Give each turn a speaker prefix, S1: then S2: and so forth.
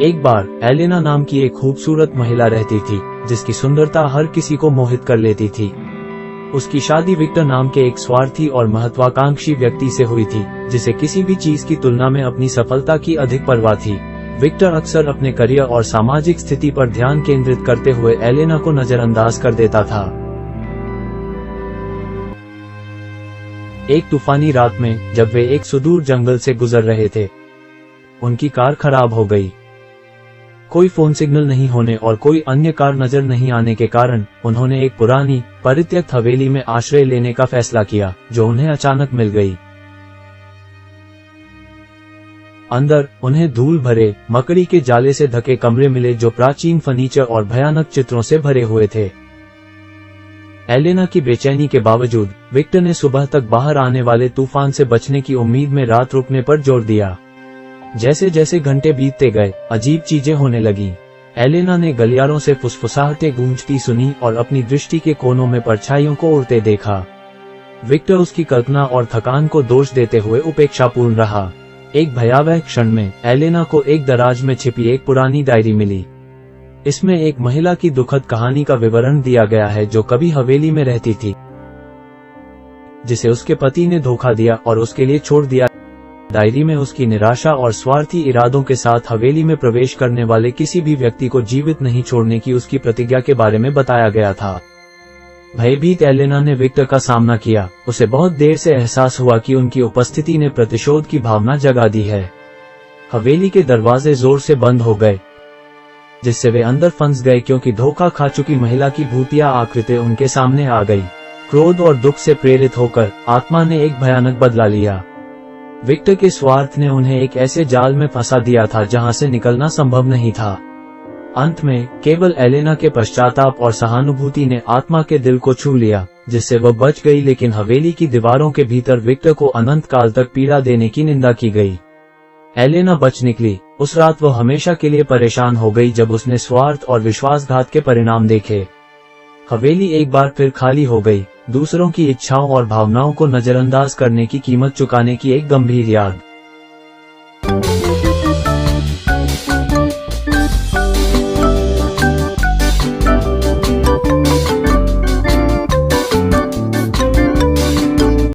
S1: एक बार एलेना नाम की एक खूबसूरत महिला रहती थी, जिसकी सुंदरता हर किसी को मोहित कर लेती थी। उसकी शादी विक्टर नाम के एक स्वार्थी और महत्वाकांक्षी व्यक्ति से हुई थी, जिसे किसी भी चीज की तुलना में अपनी सफलता की अधिक परवाह थी। विक्टर अक्सर अपने करियर और सामाजिक स्थिति पर ध्यान केंद्रित करते हुए एलेना को नजरअंदाज कर देता था। एक तूफानी रात में जब वे एक सुदूर जंगल से गुजर रहे थे, उनकी कार खराब हो गई। कोई फोन सिग्नल नहीं होने और कोई अन्य कार नजर नहीं आने के कारण उन्होंने एक पुरानी परित्यक्त हवेली में आश्रय लेने का फैसला किया, जो उन्हें अचानक मिल गई। अंदर उन्हें धूल भरे मकड़ी के जाले से ढके कमरे मिले, जो प्राचीन फर्नीचर और भयानक चित्रों से भरे हुए थे। एलेना की बेचैनी के बावजूद विक्टर ने सुबह तक बाहर आने वाले तूफान से बचने की उम्मीद में रात रुकने पर जोर दिया। जैसे जैसे घंटे बीतते गए, अजीब चीजें होने लगीं। एलेना ने गलियारों से फुसफुसाहटें गूंजती सुनी और अपनी दृष्टि के कोनों में परछाइयों को उड़ते देखा। विक्टर उसकी कल्पना और थकान को दोष देते हुए उपेक्षापूर्ण रहा। एक भयावह क्षण में एलेना को एक दराज में छिपी एक पुरानी डायरी मिली। इसमें एक महिला की दुखद कहानी का विवरण दिया गया है, जो कभी हवेली में रहती थी, जिसे उसके पति ने धोखा दिया और उसके लिए छोड़ दिया। डायरी में उसकी निराशा और स्वार्थी इरादों के साथ हवेली में प्रवेश करने वाले किसी भी व्यक्ति को जीवित नहीं छोड़ने की उसकी प्रतिज्ञा के बारे में बताया गया था। भयभीत एलेना ने विक्टर का सामना किया। उसे बहुत देर से एहसास हुआ कि उनकी उपस्थिति ने प्रतिशोध की भावना जगा दी है। हवेली के दरवाजे जोर से बंद हो गए, जिससे वे अंदर फंस गए, क्योंकि धोखा खा चुकी महिला की भूतिया आकृति उनके सामने आ गई। क्रोध और दुख से प्रेरित होकर आत्मा ने एक भयानक बदला लिया। विक्टर के स्वार्थ ने उन्हें एक ऐसे जाल में फंसा दिया था जहां से निकलना संभव नहीं था। अंत में केवल एलेना के पश्चाताप और सहानुभूति ने आत्मा के दिल को छू लिया, जिससे वह बच गई, लेकिन हवेली की दीवारों के भीतर विक्टर को अनंत काल तक पीड़ा देने की निंदा की गई। एलेना बच निकली। उस रात वो हमेशा के लिए परेशान हो गई जब उसने स्वार्थ और विश्वासघात के परिणाम देखे। हवेली एक बार फिर खाली हो गई, दूसरों की इच्छाओं और भावनाओं को नजरअंदाज करने की कीमत चुकाने की एक गंभीर याद।